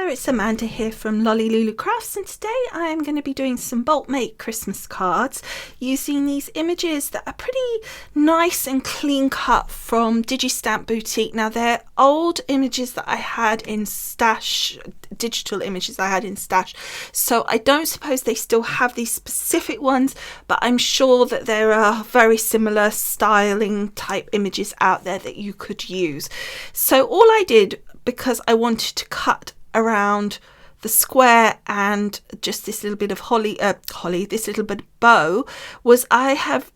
there, it's Amanda here from Lolli Lulu Crafts, and today I am going to be doing some bulk make Christmas cards using these images that are pretty nice and clean cut from Digistamp Boutique. Now they're old images that I had in stash, digital images I had in stash, so I don't suppose they still have these specific ones, but I'm sure that there are very similar styling type images out there that you could use. So all I did, because I wanted to cut around the square and just this little bit of this little bit of bow, was I have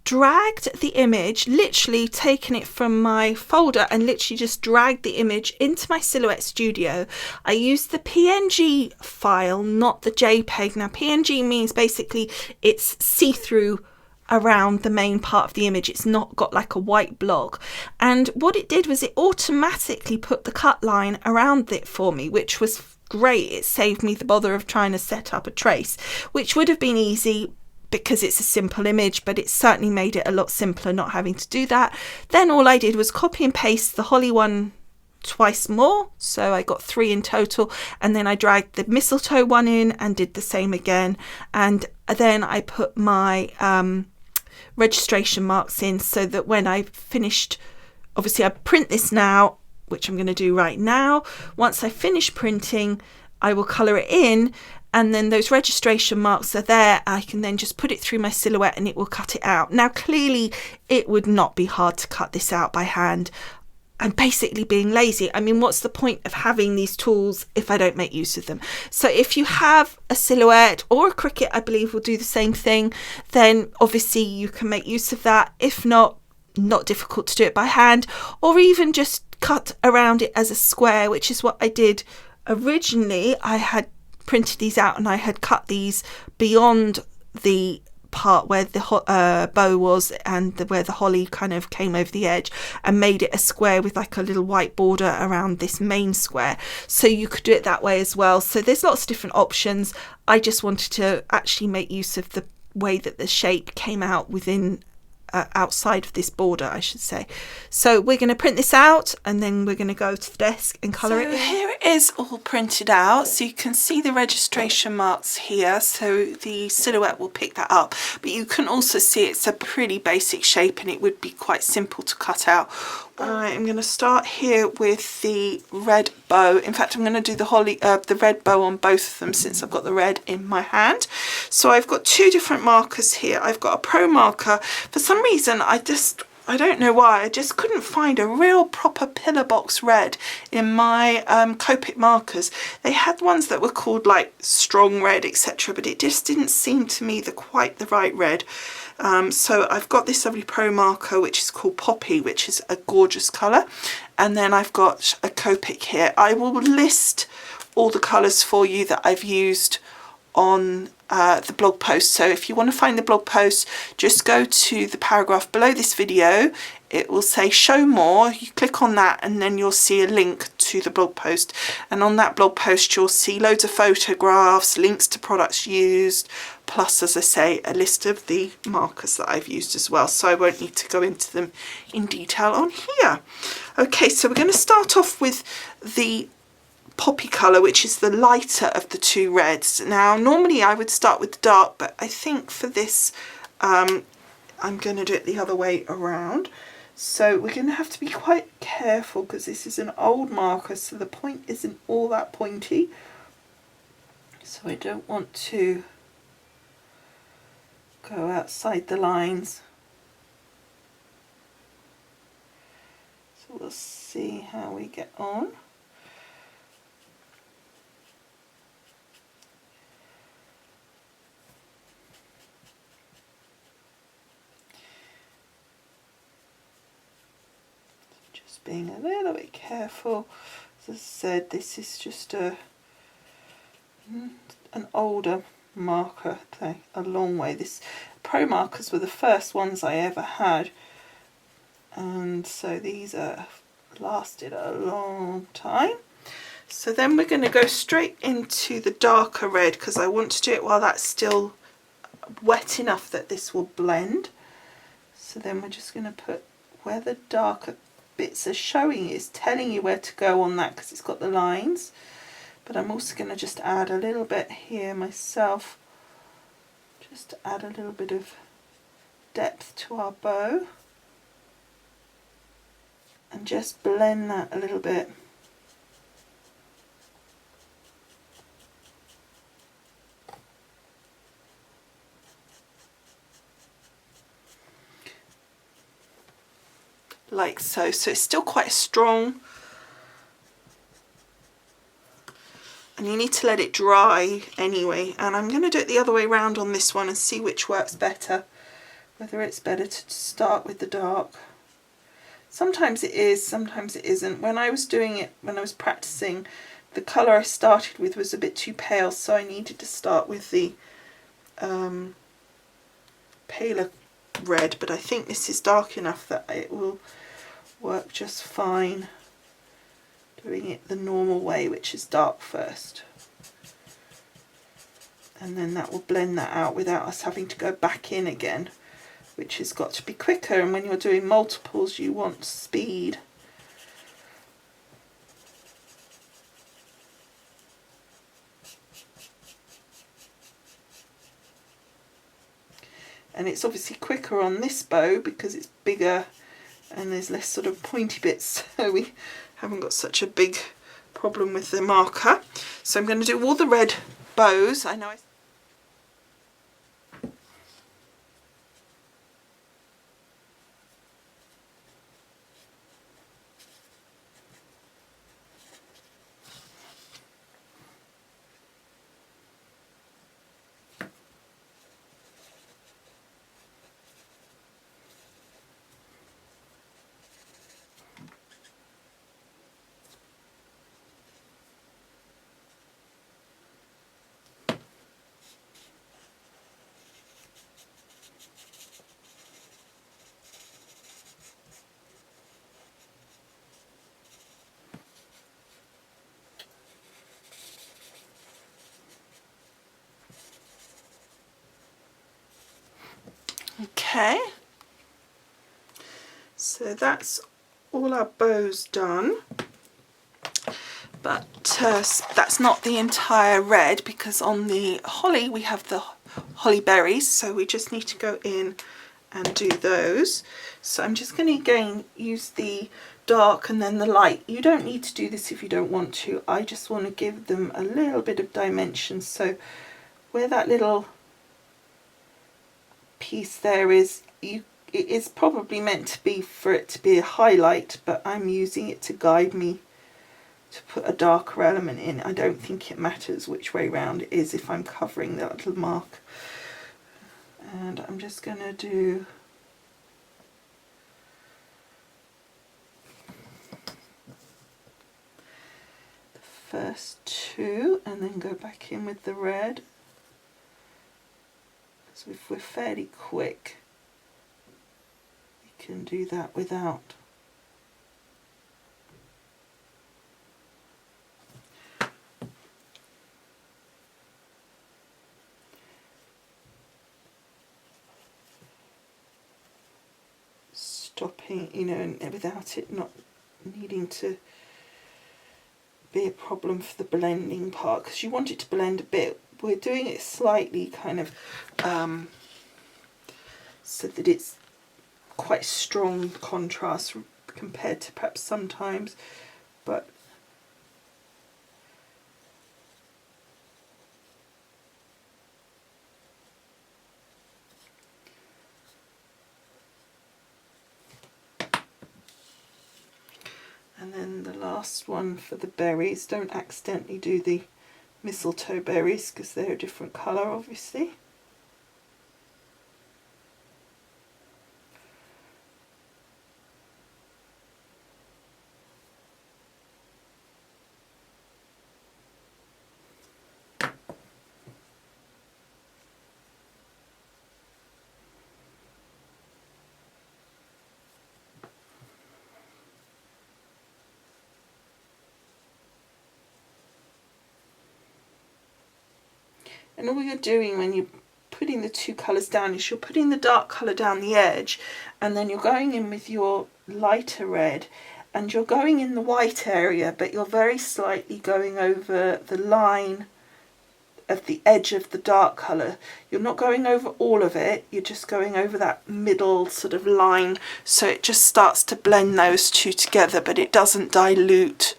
dragged the image, literally taken it from my folder and literally just dragged the image into my Silhouette Studio. I used the PNG file, not the JPEG. Now PNG means basically it's see-through around the main part of the image. It's not got like a white block, and what it did was it automatically put the cut line around it for me, which was great. It saved me the bother of trying to set up a trace, which would have been easy because it's a simple image, but it certainly made it a lot simpler not having to do that. Then all I did was copy and paste the holly one twice more, so I got 3 in total, and then I dragged the mistletoe one in and did the same again, and then I put my registration marks in so that when I finished, obviously I print this now, which I'm going to do right now. Once I finish printing, I will colour it in, and then those registration marks are there. I can then just put it through my Silhouette and it will cut it out. Now clearly it would not be hard to cut this out by hand. I'm basically being lazy. I mean, what's the point of having these tools if I don't make use of them? So if you have a Silhouette or a Cricut, I believe will do the same thing, then obviously you can make use of that. If not difficult to do it by hand, or even just cut around it as a square, which is what I did originally. I had printed these out and I had cut these beyond the part where the bow was and where the holly kind of came over the edge, and made it a square with like a little white border around this main square, so you could do it that way as well. So there's lots of different options. I just wanted to actually make use of the way that the shape came out within outside of this border, I should say. So we're going to print this out and then we're going to go to the desk and colour it in. Here it is all printed out, so you can see the registration marks here, so the Silhouette will pick that up, but you can also see it's a pretty basic shape and it would be quite simple to cut out. I'm going to start here with the red bow. In fact, I'm going to do the red bow on both of them since I've got the red in my hand. So I've got 2 different markers here. I've got a pro marker. For some reason, I don't know why, I just couldn't find a real proper pillar box red in my Copic markers. They had ones that were called like strong red, etc., but it just didn't seem to me quite the right red. So I've got this lovely pro marker which is called Poppy, which is a gorgeous colour, and then I've got a Copic here. I will list all the colours for you that I've used on the blog post, so if you want to find the blog post, just go to the paragraph below this video. It will say show more. You click on that and then you'll see a link to the blog post, and on that blog post you'll see loads of photographs, links to products used, plus, as I say, a list of the markers that I've used as well, so I won't need to go into them in detail on here. Okay, so we're going to start off with the Poppy colour, which is the lighter of the 2 reds. Now normally I would start with the dark, but I think for this I'm going to do it the other way around. So we're going to have to be quite careful because this is an old marker, so the point isn't all that pointy, so I don't want to go outside the lines. So we'll see how we get on. Being a little bit careful. As I said, this is just an older marker, a long way. This pro markers were the first ones I ever had, and so these are lasted a long time. So then we're going to go straight into the darker red because I want to do it while that's still wet enough that this will blend. So then we're just going to put where the darker bits are showing, it's telling you where to go on that because it's got the lines. but I'm also going to just add a little bit here myself, just to add a little bit of depth to our bow, and just blend that a little bit. Like so. So it's still quite strong, and you need to let it dry anyway. And I'm going to do it the other way around on this one and see which works better, whether it's better to start with the dark. Sometimes it is, sometimes it isn't. When I was doing it, when I was practicing, the colour I started with was a bit too pale, so I needed to start with the paler red, but I think this is dark enough that it will work just fine doing it the normal way, which is dark first, and then that will blend that out without us having to go back in again, which has got to be quicker. And when you're doing multiples, you want speed. And it's obviously quicker on this bow because it's bigger and there's less sort of pointy bits, so we haven't got such a big problem with the marker. So I'm going to do all the red bows. I know okay, so that's all our bows done, but that's not the entire red, because on the holly we have the holly berries, so we just need to go in and do those. So I'm just going to again use the dark and then the light. You don't need to do this if you don't want to. I just want to give them a little bit of dimension. So where that little piece there is, it is probably meant to be for it to be a highlight, but I'm using it to guide me to put a darker element in. I don't think it matters which way round it is if I'm covering that little mark. And I'm just going to do the first two and then go back in with the red. So if we're fairly quick, we can do that without stopping, you know, and without it not needing to be a problem for the blending part, because you want it to blend a bit. We're doing it slightly kind of so that it's quite strong contrast compared to perhaps sometimes, but and then the last one for the berries, don't accidentally do the mistletoe berries because they're a different colour obviously. And all you're doing when you're putting the two colours down is you're putting the dark colour down the edge, and then you're going in with your lighter red and you're going in the white area, but you're very slightly going over the line of the edge of the dark colour. You're not going over all of it, you're just going over that middle sort of line, so it just starts to blend those two together, but it doesn't dilute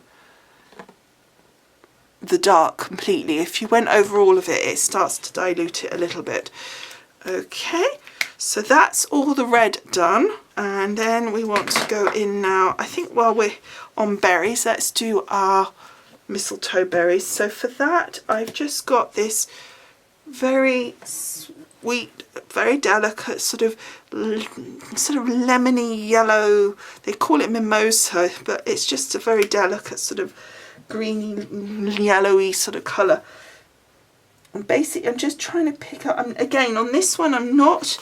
the dark completely. If you went over all of it, it starts to dilute it a little bit. Okay, so that's all the red done, and then we want to go in now, I think while we're on berries, let's do our mistletoe berries. So for that, I've just got this very sweet, very delicate sort of lemony yellow, they call it mimosa, but it's just a very delicate sort of greeny yellowy sort of colour. And basically I'm just trying to pick up, again on this one I'm not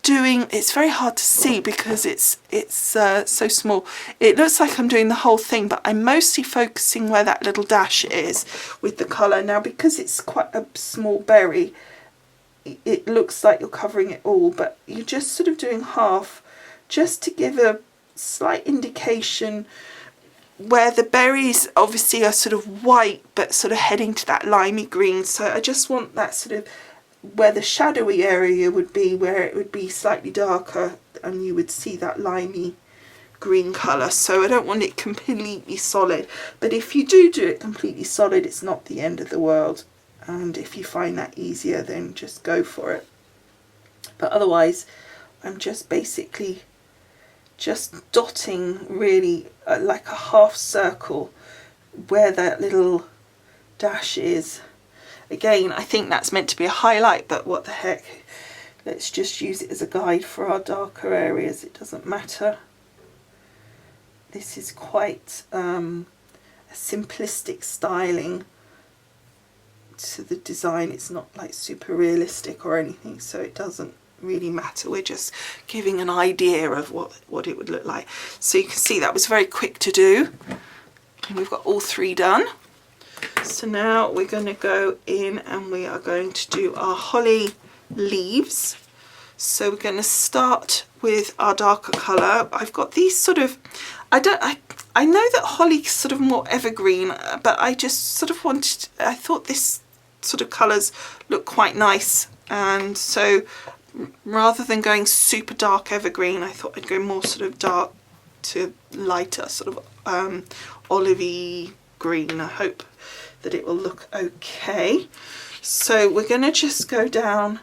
doing, it's very hard to see because it's so small. It looks like I'm doing the whole thing, but I'm mostly focusing where that little dash is with the colour. Now because it's quite a small berry, it looks like you're covering it all, but you're just sort of doing half just to give a slight indication where the berries obviously are sort of white but sort of heading to that limey green. So I just want that sort of where the shadowy area would be, where it would be slightly darker and you would see that limey green colour. So I don't want it completely solid, but if you do it completely solid, it's not the end of the world, and if you find that easier, then just go for it. But otherwise I'm just basically just dotting really like a half circle where that little dash is. Again, I think that's meant to be a highlight, but what the heck, let's just use it as a guide for our darker areas, it doesn't matter. This is quite a simplistic styling to the design, it's not like super realistic or anything, so it doesn't really matter. We're just giving an idea of what it would look like. So you can see that was very quick to do, and we've got all three done. So now we're going to go in and we are going to do our holly leaves. So we're going to start with our darker colour. I've got these sort of, I know that holly's sort of more evergreen, but I just sort of I thought this sort of colours look quite nice, and so rather than going super dark evergreen, I thought I'd go more sort of dark to lighter sort of olivey green. I hope that it will look okay. So we're going to just go down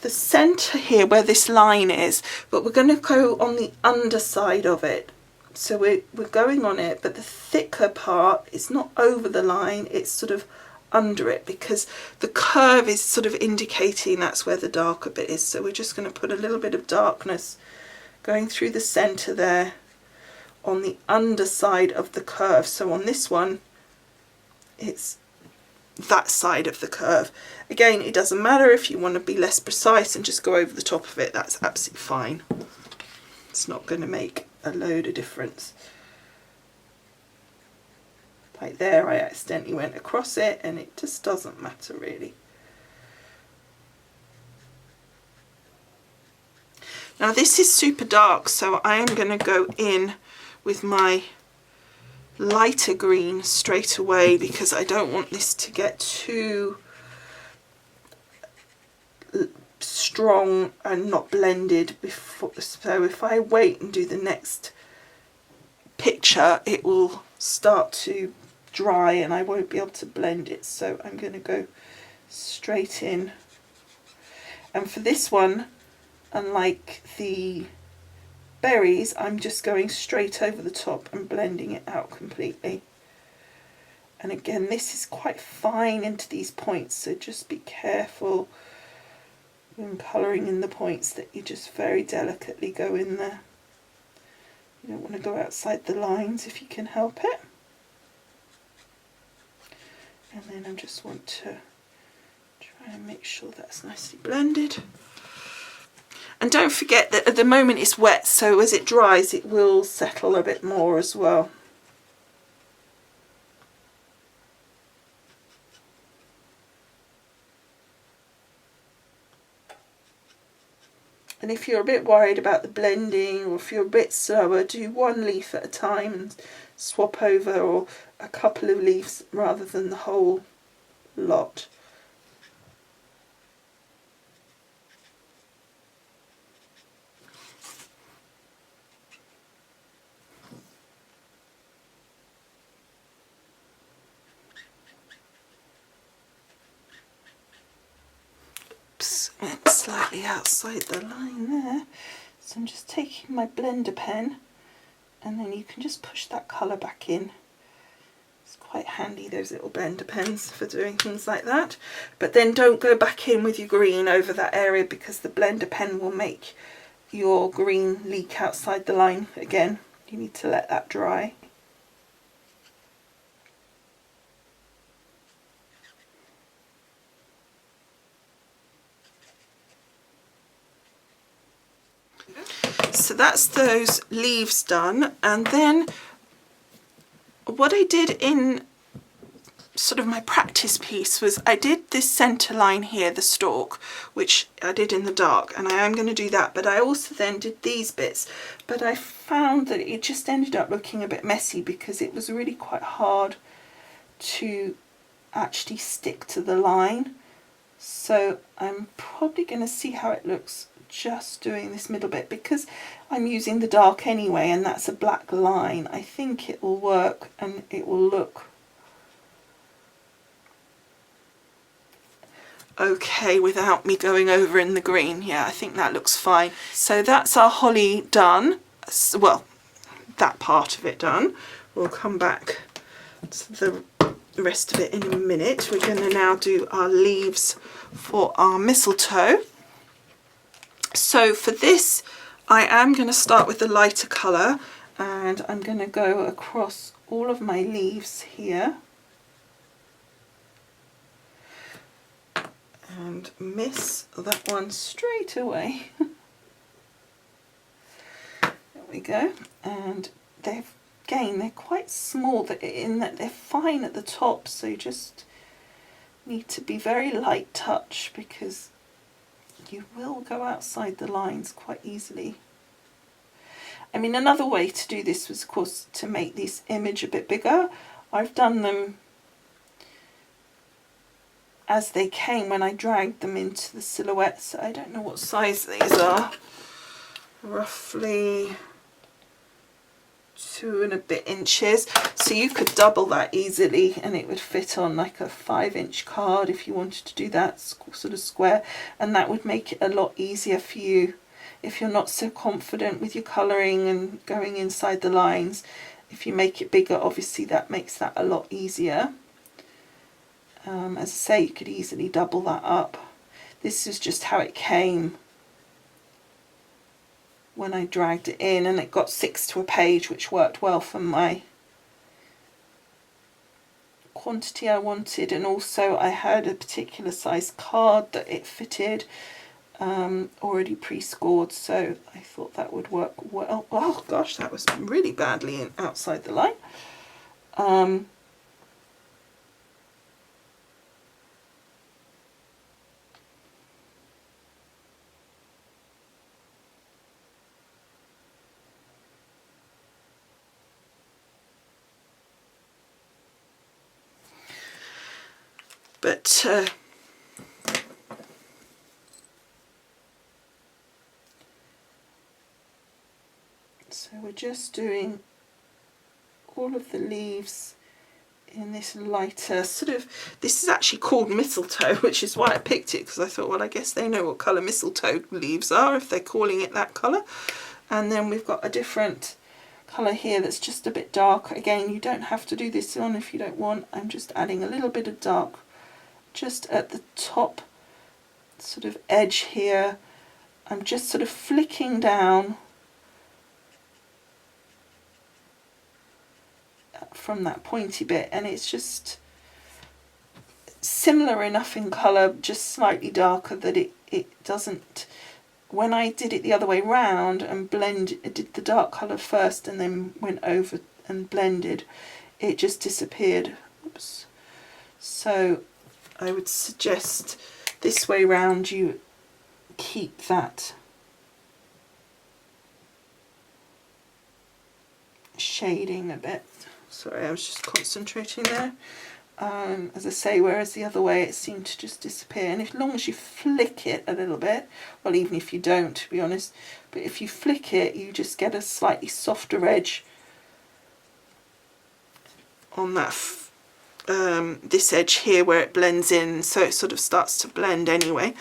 the centre here where this line is, but we're going to go on the underside of it. So we're going on it, but the thicker part is not over the line, it's sort of under it, because the curve is sort of indicating that's where the darker bit is. So we're just going to put a little bit of darkness going through the centre there on the underside of the curve. So on this one, it's that side of the curve. Again, it doesn't matter if you want to be less precise and just go over the top of it, that's absolutely fine. It's not going to make a load of difference. Like there, I accidentally went across it, and it just doesn't matter really. Now this is super dark, so I am going to go in with my lighter green straight away, because I don't want this to get too strong and not blended before. So if I wait and do the next picture, it will start to dry and I won't be able to blend it. So I'm going to go straight in, and for this one, unlike the berries, I'm just going straight over the top and blending it out completely. And again, this is quite fine into these points, so just be careful when colouring in the points that you just very delicately go in there. You don't want to go outside the lines if you can help it. And then I just want to try and make sure that's nicely blended. And don't forget that at the moment it's wet, so as it dries it will settle a bit more as well. And if you're a bit worried about the blending, or if you're a bit slower, do one leaf at a time and swap over, or a couple of leaves rather than the whole lot. Oops, went slightly outside the line there. So I'm just taking my blender pen, and then you can just push that colour back in. It's quite handy, those little blender pens, for doing things like that. But then don't go back in with your green over that area, because the blender pen will make your green leak outside the line again. You need to let that dry. So that's those leaves done. And then what I did in sort of my practice piece was I did this centre line here, the stalk, which I did in the dark, and I am going to do that, but I also then did these bits, but I found that it just ended up looking a bit messy because it was really quite hard to actually stick to the line. So I'm probably going to see how it looks just doing this middle bit, because I'm using the dark anyway and that's a black line. I think it will work and it will look okay without me going over in the green. Yeah, I think that looks fine. So that's our holly done. Well, that part of it done. We'll come back to the rest of it in a minute. We're going to now do our leaves for our mistletoe. So for this, I am going to start with the lighter colour, and I'm going to go across all of my leaves here and miss that one straight away. There we go. And they're quite small in that they're fine at the top, so you just need to be very light touch, because you will go outside the lines quite easily. I mean, another way to do this was, of course, to make this image a bit bigger. I've done them as they came when I dragged them into the silhouette. So I don't know what size these are. Roughly 2 and a bit inches. So you could double that easily and it would fit on like a 5-inch card if you wanted to do that sort of square, and that would make it a lot easier for you if you're not so confident with your colouring and going inside the lines. If you make it bigger, obviously that makes that a lot easier. As I say, you could easily double that up. This is just how it came when I dragged it in, and it got 6 to a page, which worked well for my quantity I wanted. And also I had a particular size card that it fitted, already pre-scored, so I thought that would work well. Oh gosh, that was really badly outside the line. But so we're just doing all of the leaves in this lighter sort of, this is actually called mistletoe, which is why I picked it, because I thought, well, I guess they know what colour mistletoe leaves are if they're calling it that colour. And then we've got a different colour here that's just a bit dark. Again, you don't have to do this on if you don't want. I'm just adding a little bit of dark just at the top sort of edge here. I'm just sort of flicking down from that pointy bit, and it's just similar enough in colour, just slightly darker, that it doesn't, when I did it the other way round and did the dark colour first and then went over and blended, it just disappeared. Oops. So I would suggest this way round you keep that shading a bit. Sorry, I was just concentrating there. As I say, whereas the other way it seemed to just disappear. And as long as you flick it a little bit, well, even if you don't, to be honest, but if you flick it, you just get a slightly softer edge on that this edge here where it blends in, so it sort of starts to blend anyway.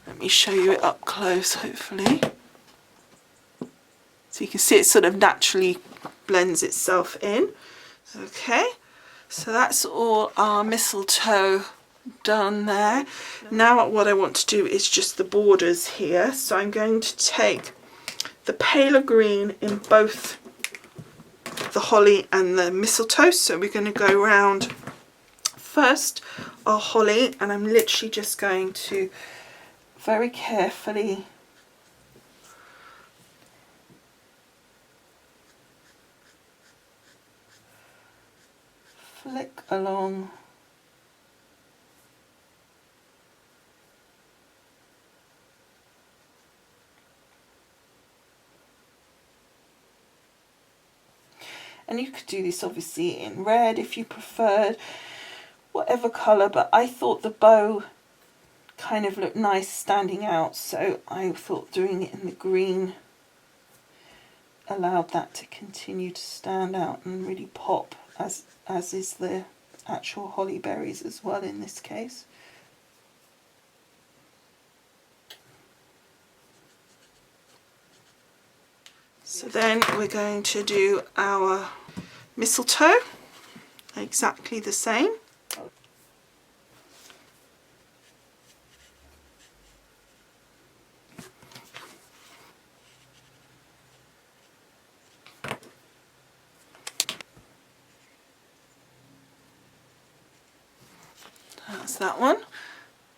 Let me show you it up close, hopefully. So you can see it sort of naturally blends itself in. Okay, so that's all our mistletoe done there. Now what I want to do is just the borders here. So I'm going to take the paler green in both the holly and the mistletoe. So we're going to go around first our holly, and I'm literally just going to very carefully flick along and you could do this obviously in red if you preferred, whatever colour, but I thought the bow kind of looked nice standing out, so I thought doing it in the green allowed that to continue to stand out and really pop, as is the actual holly berries as well in this case. So then we're going to do our mistletoe exactly the same. That's that one.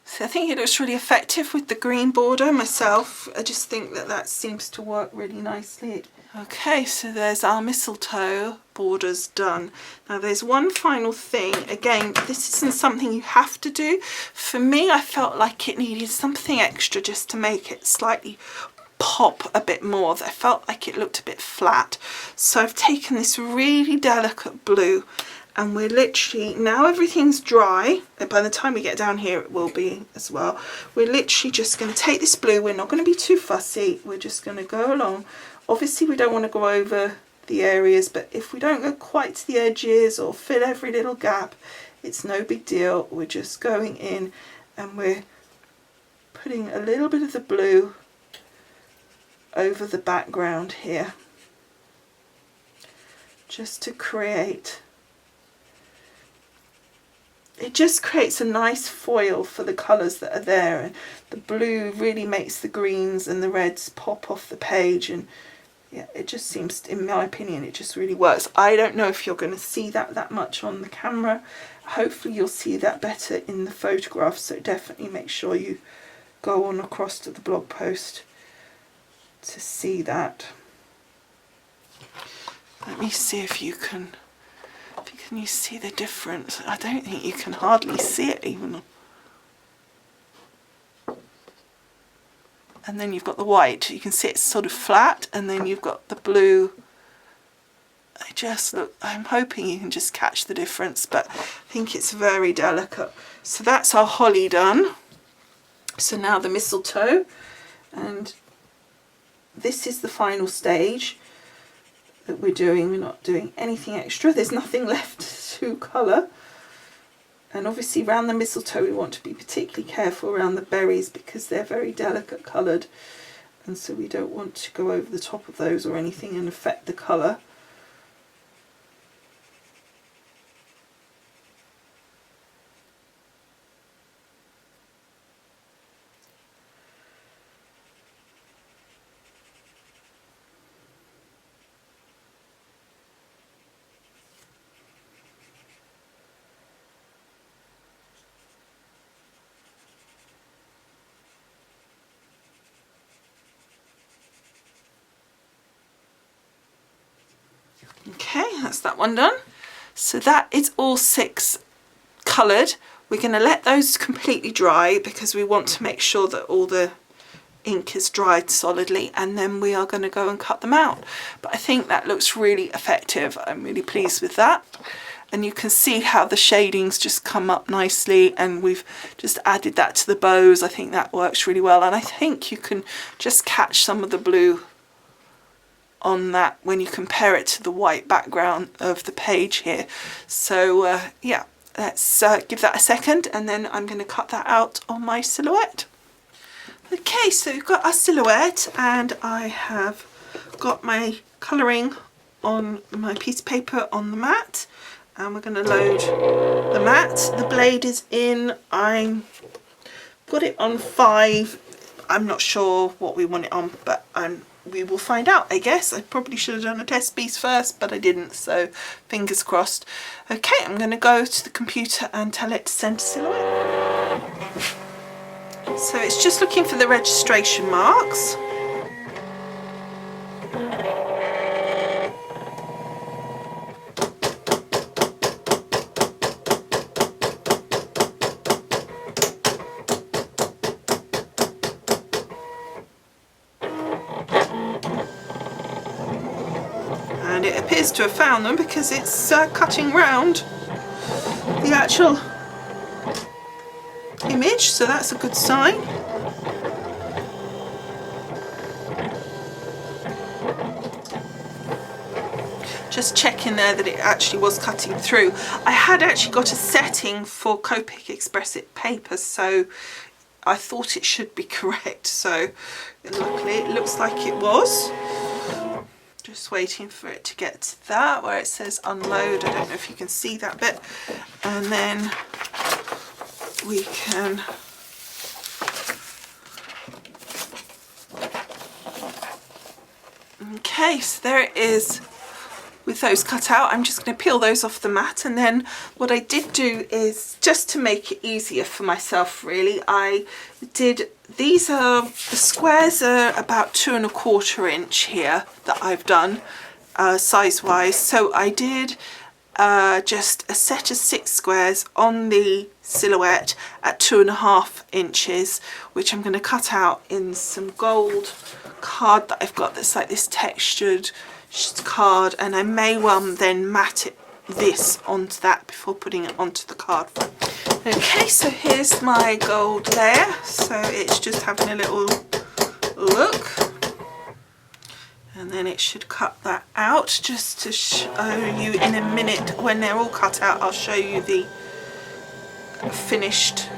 So I think it looks really effective with the green border myself. I just think that that seems to work really nicely. Okay, so there's our mistletoe borders done. Now there's one final thing. Again, this isn't something you have to do. For me, I felt like it needed something extra just to make it slightly pop a bit more. I felt like it looked a bit flat. So I've taken this really delicate blue, and we're literally, now everything's dry, and by the time we get down here it will be as well, we're literally just going to take this blue. We're not going to be too fussy, we're just going to go along. Obviously we don't want to go over the areas, but if we don't go quite to the edges or fill every little gap, it's no big deal. We're just going in and we're putting a little bit of the blue over the background here, just to create, it just creates a nice foil for the colours that are there, and the blue really makes the greens and the reds pop off the page, and yeah, it just seems, in my opinion, it just really works. I don't know if you're going to see that much on the camera. Hopefully you'll see that better in the photograph, so definitely make sure you go on across to the blog post to see that. Let me see if you can you see the difference. I don't think you can hardly see it even. And then you've got the white, you can see it's sort of flat, and then you've got the blue. I just look, I'm hoping you can just catch the difference, but I think it's very delicate. So that's our holly done. So now the mistletoe, and this is the final stage that we're doing. We're not doing anything extra, there's nothing left to colour. And obviously around the mistletoe we want to be particularly careful around the berries because they're very delicate coloured, and so we don't want to go over the top of those or anything and affect the colour. Okay, that's that one done. So that is all 6 coloured. We're going to let those completely dry because we want to make sure that all the ink is dried solidly, and then we are going to go and cut them out. But I think that looks really effective. I'm really pleased with that. And you can see how the shadings just come up nicely, and we've just added that to the bows. I think that works really well, and I think you can just catch some of the blue on that when you compare it to the white background of the page here. So yeah, let's give that a second, and then I'm going to cut that out on my silhouette. Okay, so we've got our silhouette, and I have got my colouring on my piece of paper on the mat, and we're going to load the mat. The blade is in. I've got it on 5. I'm not sure what we want it on, but we will find out, I guess. I probably should have done a test piece first, but I didn't, so fingers crossed. Okay, I'm going to go to the computer and tell it to send a silhouette. So it's just looking for the registration marks. And it appears to have found them because it's cutting round the actual image, so that's a good sign. Just checking there that it actually was cutting through. I had actually got a setting for Copic Express It paper, so I thought it should be correct, so luckily it looks like it was. Just waiting for it to get to that where it says unload. I don't know if you can see that bit, and then we can okay, so there it is with those cut out. I'm just going to peel those off the mat, and then what I did do is, just to make it easier for myself really, I did, these are, the squares are about 2 1/4 inch here that I've done size wise, so I did just a set of 6 squares on the silhouette at 2 1/2 inches, which I'm going to cut out in some gold card that I've got that's like this textured card, and I may well then matte this onto that before putting it onto the card. Okay, so here's my gold layer, so it's just having a little look, and then it should cut that out. Just to show you in a minute when they're all cut out, I'll show you the finished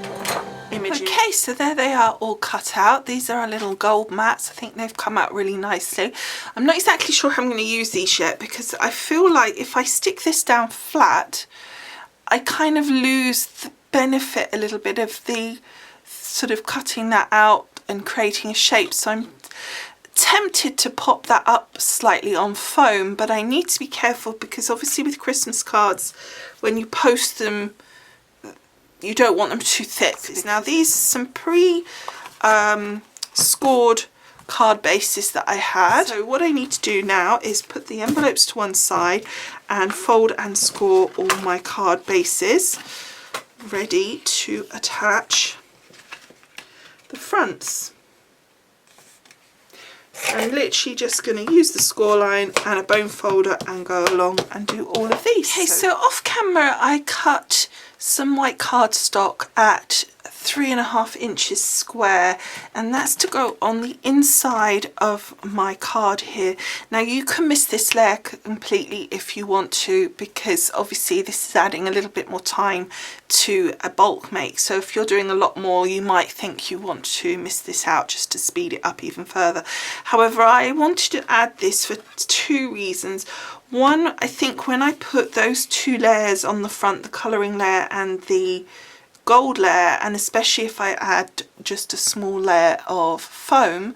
images. Okay, so there they are all cut out. These are our little gold mats. I think they've come out really nicely. I'm not exactly sure how I'm going to use these yet, because I feel like if I stick this down flat, I kind of lose the benefit a little bit of the sort of cutting that out and creating a shape. So I'm tempted to pop that up slightly on foam, but I need to be careful, because obviously with Christmas cards, when you post them, you don't want them too thick. Now these are some pre-scored card bases that I had. So what I need to do now is put the envelopes to one side and fold and score all my card bases, ready to attach the fronts. So I'm literally just going to use the score line and a bone folder and go along and do all of these. Okay, so off camera I cut some white cardstock at 3 1/2 inches square, and that's to go on the inside of my card here. Now you can miss this layer completely if you want to, because obviously this is adding a little bit more time to a bulk make. So if you're doing a lot more, you might think you want to miss this out just to speed it up even further. However, I wanted to add this for 2 reasons. One, I think when I put those 2 layers on the front, the colouring layer and the gold layer, and especially if I add just a small layer of foam,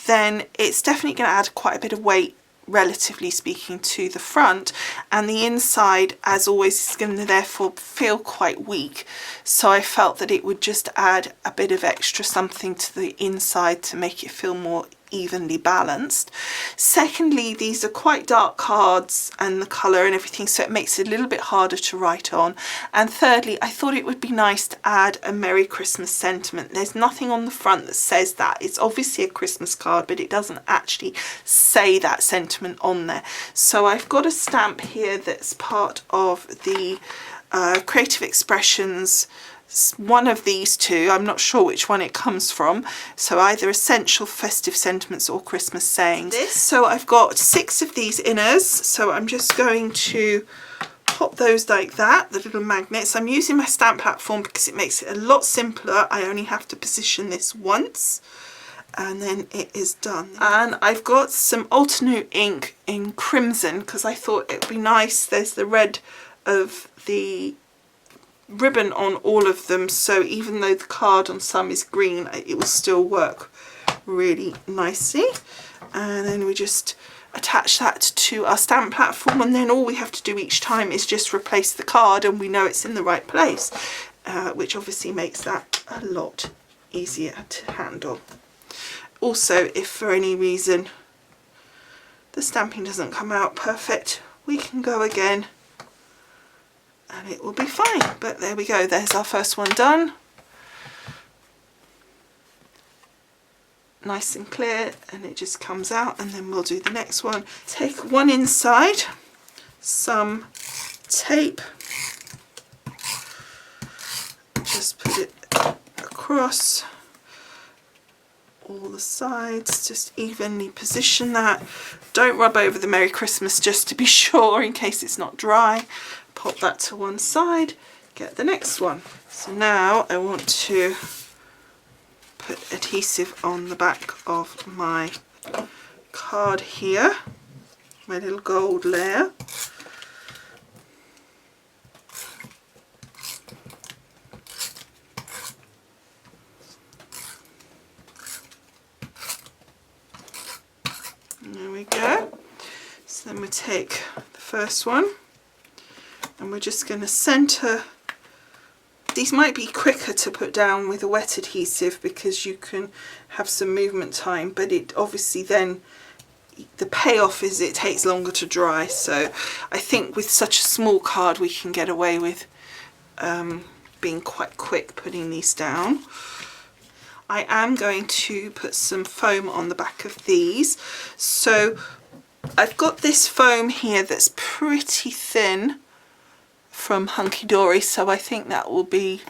then it's definitely going to add quite a bit of weight, relatively speaking, to the front, and the inside, as always, is going to therefore feel quite weak. So I felt that it would just add a bit of extra something to the inside to make it feel more evenly balanced. Secondly, these are quite dark cards and the colour and everything, so it makes it a little bit harder to write on. And thirdly, I thought it would be nice to add a Merry Christmas sentiment. There's nothing on the front that says that. It's obviously a Christmas card, but it doesn't actually say that sentiment on there. So I've got a stamp here that's part of the Creative Expressions, one of these two, I'm not sure which one it comes from, so either Essential Festive Sentiments or Christmas Sayings. So I've got 6 of these inners, so I'm just going to pop those like that, the little magnets. I'm using my stamp platform because it makes it a lot simpler. I only have to position this once and then it is done. And I've got some Altenew ink in crimson because I thought it would be nice. There's the red of the ribbon on all of them, so even though the card on some is green, it will still work really nicely. And then we just attach that to our stamp platform, and then all we have to do each time is just replace the card and we know it's in the right place, which obviously makes that a lot easier to handle. Also, if for any reason the stamping doesn't come out perfect, we can go again and it will be fine. But there we go, there's our first one done. Nice and clear, and it just comes out, and then we'll do the next one. Take one inside, some tape, just put it across all the sides, just evenly position that. Don't rub over the Merry Christmas, just to be sure in case it's not dry. Pop that to one side, get the next one. So now I want to put adhesive on the back of my card here, my little gold layer. There we go. So then we take the first one and we're just going to centre. These might be quicker to put down with a wet adhesive because you can have some movement time, but it obviously then, the payoff is it takes longer to dry. So I think with such a small card we can get away with being quite quick putting these down. I am going to put some foam on the back of these. So I've got this foam here that's pretty thin from Hunky Dory, so I think that will be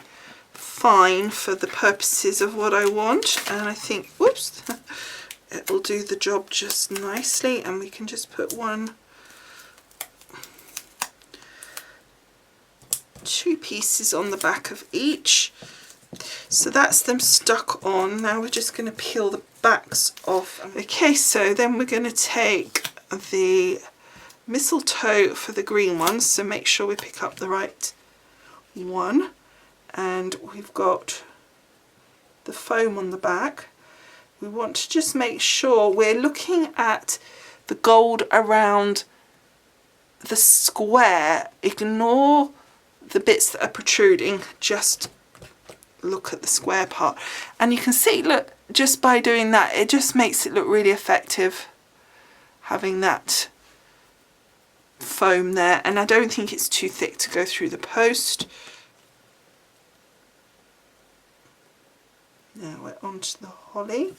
fine for the purposes of what I want, and I think, whoops, it will do the job just nicely. And we can just put two pieces on the back of each. So that's them stuck on. Now we're just going to peel the backs off. Okay, so then we're going to take the mistletoe for the green ones, so make sure we pick up the right one, and we've got the foam on the back. We want to just make sure we're looking at the gold around the square. Ignore the bits that are protruding, just look at the square part, and you can see, look, just by doing that it just makes it look really effective having that foam there. And I don't think it's too thick to go through the post. Now we're onto the holly.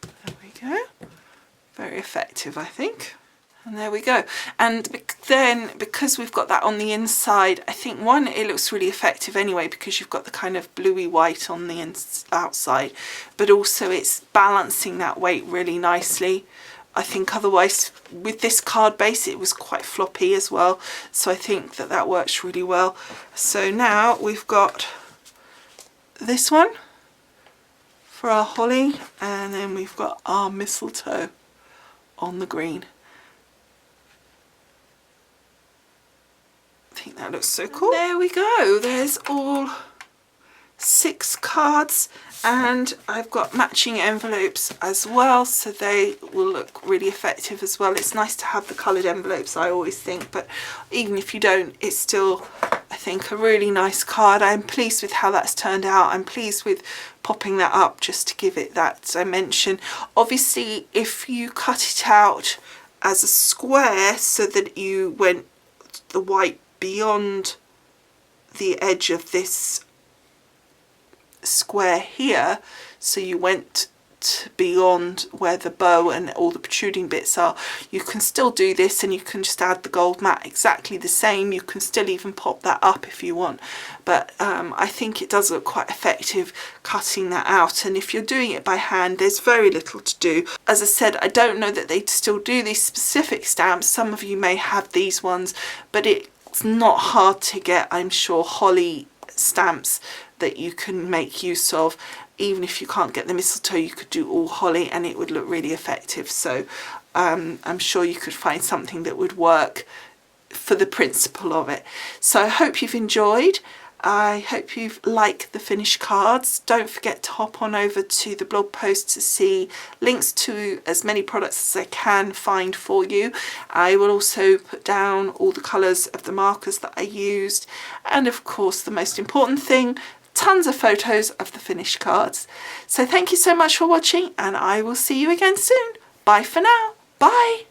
There we go. Very effective, I think. And there we go. And then because we've got that on the inside, I think one, it looks really effective anyway because you've got the kind of bluey white on the outside, but also it's balancing that weight really nicely. I think otherwise with this card base it was quite floppy as well, so I think that that works really well. So now we've got this one for our holly, and then we've got our mistletoe on the green. I think that looks so cool. There we go, there's all 6 cards, and I've got matching envelopes as well, so they will look really effective as well. It's nice to have the coloured envelopes, I always think, but even if you don't, it's still, I think a really nice card. I'm pleased with how that's turned out. I'm pleased with popping that up just to give it that dimension. Obviously, if you cut it out as a square so that you went the white beyond the edge of this square here, so you went beyond where the bow and all the protruding bits are, you can still do this, and you can just add the gold mat exactly the same. You can still even pop that up if you want, but I think it does look quite effective cutting that out. And if you're doing it by hand, there's very little to do. As I said, I don't know that they still do these specific stamps. Some of you may have these ones, but it's not hard to get, I'm sure, holly stamps that you can make use of. Even if you can't get the mistletoe, you could do all holly and it would look really effective. So I'm sure you could find something that would work for the principle of it. So I hope you've enjoyed. I hope you've liked the finished cards. Don't forget to hop on over to the blog post to see links to as many products as I can find for you. I will also put down all the colours of the markers that I used, and of course the most important thing, tons of photos of the finished cards. So thank you so much for watching, and I will see you again soon. Bye for now. Bye.